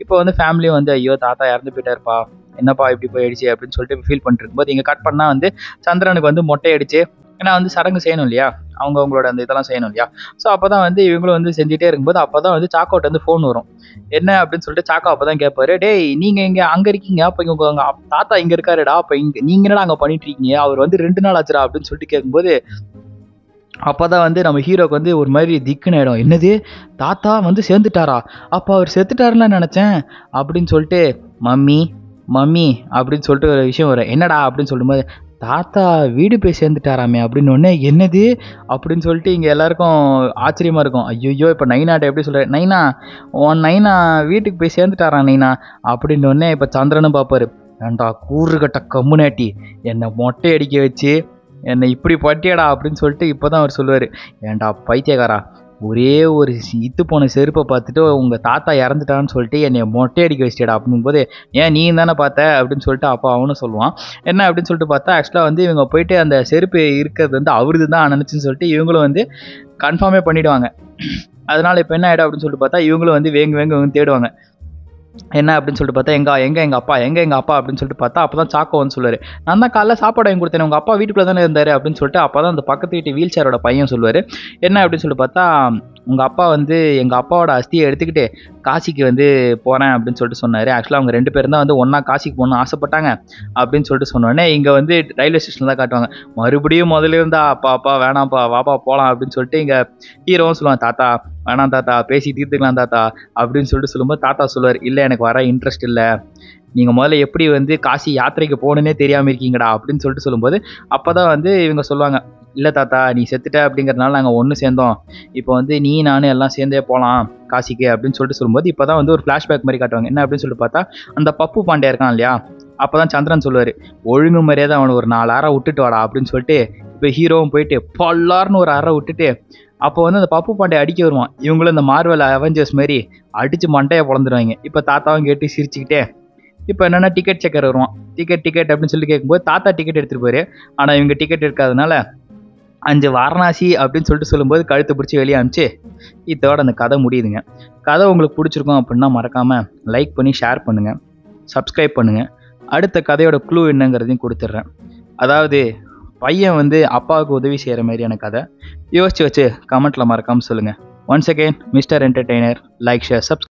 இப்போ வந்து ஃபேமிலியும் வந்து ஐயோ தாத்தா இறந்து போயிட்டாருப்பா, என்னப்பா இப்படி போயிடுச்சு அப்படின்னு சொல்லிட்டு ஃபீல் பண்ணிட்டு இருக்கும்போது இங்கே கட் பண்ணால் வந்து சந்திரனுக்கு வந்து மொட்டை அடிச்சு, ஏன்னா வந்து சடங்கு செய்யணும் இல்லையா, அவங்களோட அந்த இதெல்லாம் செய்யணும் இல்லையா. ஸோ அப்போ தான் வந்து இவங்களும் வந்து செஞ்சுட்டே இருக்கும்போது அப்போ தான் வந்து சாக்கோட்ட வந்து ஃபோன் வரும். என்ன அப்படின்னு சொல்லிட்டு சாக்கோ அப்போ தான் கேட்பாரு, டேய் நீங்கள் இங்கே அங்கே இருக்கீங்க, அப்போ இங்கே உங்கள் தாத்தா இங்கே இருக்காருடா, அப்போ இங்கே நீங்கள் என்னடா அங்கே பண்ணிட்டு இருக்கீங்க, அவர் வந்து 2 நாள் ஆச்சுடா அப்படின்னு சொல்லிட்டு கேட்கும்போது அப்போ தான் வந்து நம்ம ஹீரோக்கு வந்து ஒரு மாதிரி திக்குன்னு ஆகிடும். என்னது, தாத்தா வந்து சேர்ந்துட்டாரா, அப்போ அவர் செத்துட்டாருன்னு நினச்சேன் அப்படின்னு சொல்லிட்டு, மம்மி மம்மி அப்படின்னு சொல்லிட்டு ஒரு விஷயம் வரும். என்னடா அப்படின்னு சொல்லும்போது, தாத்தா வீடு போய் சேர்ந்துட்டாராமே அப்படின்னு ஒன்று. என்னது அப்படின்னு சொல்லிட்டு இங்கே எல்லாருக்கும் ஆச்சரியமாக இருக்கும். ஐயோ இப்போ நைனாட்ட எப்படி சொல்கிறார், நைனா உன் நைனா வீட்டுக்கு போய் சேர்ந்துட்டாரா நைனா அப்படின்னு ஒன்னே. இப்போ சந்திரனும் பார்ப்பாரு, ஏண்டா கூறுகட்ட கம்முனாட்டி என்னை மொட்டை அடிக்க வச்சு என்னை இப்படி பட்டியடா அப்படின்னு சொல்லிட்டு இப்போ தான் அவர் சொல்லுவார், ஏண்டா பைத்தியக்காரா, ஒரே ஒரு இத்து போன செருப்பை பார்த்துட்டு உங்கள் தாத்தா இறந்துட்டான்னு சொல்லிட்டு என்னை மொட்டை அடிக்க வச்சிட்டா அப்படிங்கும்போது, ஏன் நீ தானே பார்த்த அப்படின்னு சொல்லிட்டு அப்போ அவனும் சொல்லுவான். என்ன அப்படின்னு சொல்லிட்டு பார்த்தா, ஆக்சுவலாக வந்து இவங்க போயிட்டு அந்த செருப்பு இருக்கிறது வந்து அவருது தான் நினச்சின்னு சொல்லிட்டு இவங்களும் வந்து கன்ஃபார்மே பண்ணிவிடுவாங்க. அதனால் இப்போ என்ன ஆகிடும் அப்படின்னு சொல்லிட்டு பார்த்தா, இவங்களும் வந்து வேங்க வந்து தேடுவாங்க. என்ன அப்படின்னு சொல்லிட்டு பார்த்தா, எங்கள் அப்பா அப்படின்னு சொல்லிட்டு பார்த்தா, அப்போ தான் சாக்கோ வந்து சொல்லுவார், நான் தான் காலைல சாப்பாடு வாங்கி கொடுத்தேன், உங்கள் அப்பா வீட்டுக்குள்ளே தானே இருந்தார் அப்படின்னு சொல்லிட்டு. அப்போ தான் அந்த பக்கத்து வீட்டு வீல் சேரோட பையன் சொல்லுவார், என்ன அப்படின்னு சொல்லிட்டு பார்த்தா, உங்கள் அப்பா வந்து எங்கள் அப்பாவோட அஸ்தியை எடுத்துக்கிட்டு காசிக்கு வந்து போகிறேன் அப்படின்னு சொல்லிட்டு சொன்னார். ஆக்சுவலாக அவங்க 2 பேரும் தான் வந்து ஒன்றா காசிக்கு போகணும்னு ஆசைப்பட்டாங்க அப்படின்னு சொல்லிட்டு சொன்னோடனே, இங்கே வந்து ரயில்வே ஸ்டேஷனில் தான் காட்டுவாங்க. மறுபடியும் முதல்ல இருந்தா, அப்பா வேணாம்ப்பா வாப்பா போகலாம் அப்படின்னு சொல்லிட்டு இங்கே ஹீரோவும் சொல்லுவான், தாத்தா வேணாம் தாத்தா, பேசி தீர்த்துக்கலாம் தாத்தா அப்படின்னு சொல்லிட்டு சொல்லும்போது, தாத்தா சொல்லுவார், இல்லை எனக்கு வர இன்ட்ரெஸ்ட் இல்லை, நீங்கள் முதல்ல எப்படி வந்து காசி யாத்திரைக்கு போகணுன்னே தெரியாமல் இருக்கீங்கடா அப்படின்னு சொல்லிட்டு சொல்லும்போது, அப்போ தான் வந்து இவங்க சொல்லுவாங்க, இல்லை தாத்தா நீ செத்துட்ட அப்படிங்கிறதுனால நாங்கள் ஒன்று சேர்ந்தோம், இப்போ வந்து நீ நானும் எல்லாம் சேர்ந்தே போகலாம் காசிக்கு அப்படின்னு சொல்லிட்டு சொல்லும்போது, இப்போ தான் வந்து ஒரு ஃப்ளாஷ்பேக் மாதிரி காட்டுவாங்க. என்ன அப்படின்னு சொல்லிட்டு பார்த்தா, அந்த பப்பு பாண்டியா இருக்கான் இல்லையா, அப்போ தான் சந்திரன் சொல்லுவார், ஒழுங்கு மரியாதை அவனை ஒரு 4 அறை விட்டுட்டு வாடா அப்படின்னு சொல்லிட்டு, இப்போ ஹீரோவும் போயிட்டு பல்லார்னு ஒரு அறை விட்டுட்டு, அப்போ வந்து அந்த பப்பு பாண்டியை அடிக்க வருவான். இவங்களும் இந்த மார்வல் அவெஞ்சர்ஸ் மாதிரி அடித்து மண்டையை பொழந்துருவாங்க. இப்போ தாத்தாவும் கேட்டு சிரிச்சுக்கிட்டே, இப்போ என்னென்னா டிக்கெட் செக்கர் வருவான். டிக்கெட் அப்படின்னு சொல்லி கேட்கும்போது, தாத்தா டிக்கெட் எடுத்துகிட்டு போயிரு, ஆனால் இவங்க டிக்கெட் இருக்காதனால 5 வாரணாசி அப்படின்னு சொல்லிட்டு சொல்லும்போது கழுத்தை பிடிச்சி வெளியே அனுப்பிச்சு, இதோட அந்த கதை முடியுதுங்க. கதை உங்களுக்கு பிடிச்சிருக்கும் அப்படின்னா மறக்காமல் லைக் பண்ணி ஷேர் பண்ணுங்கள், சப்ஸ்கிரைப் பண்ணுங்கள். அடுத்த கதையோட க்ளூ என்னங்கிறதையும் கொடுத்துட்றேன். அதாவது பையன் வந்து அப்பாவுக்கு உதவி செய்கிற மாதிரியான கதை. யோசிச்சு வச்சு கமெண்ட்டில் மறக்காமல் சொல்லுங்கள். Once again mister entertainer, like share subscribe.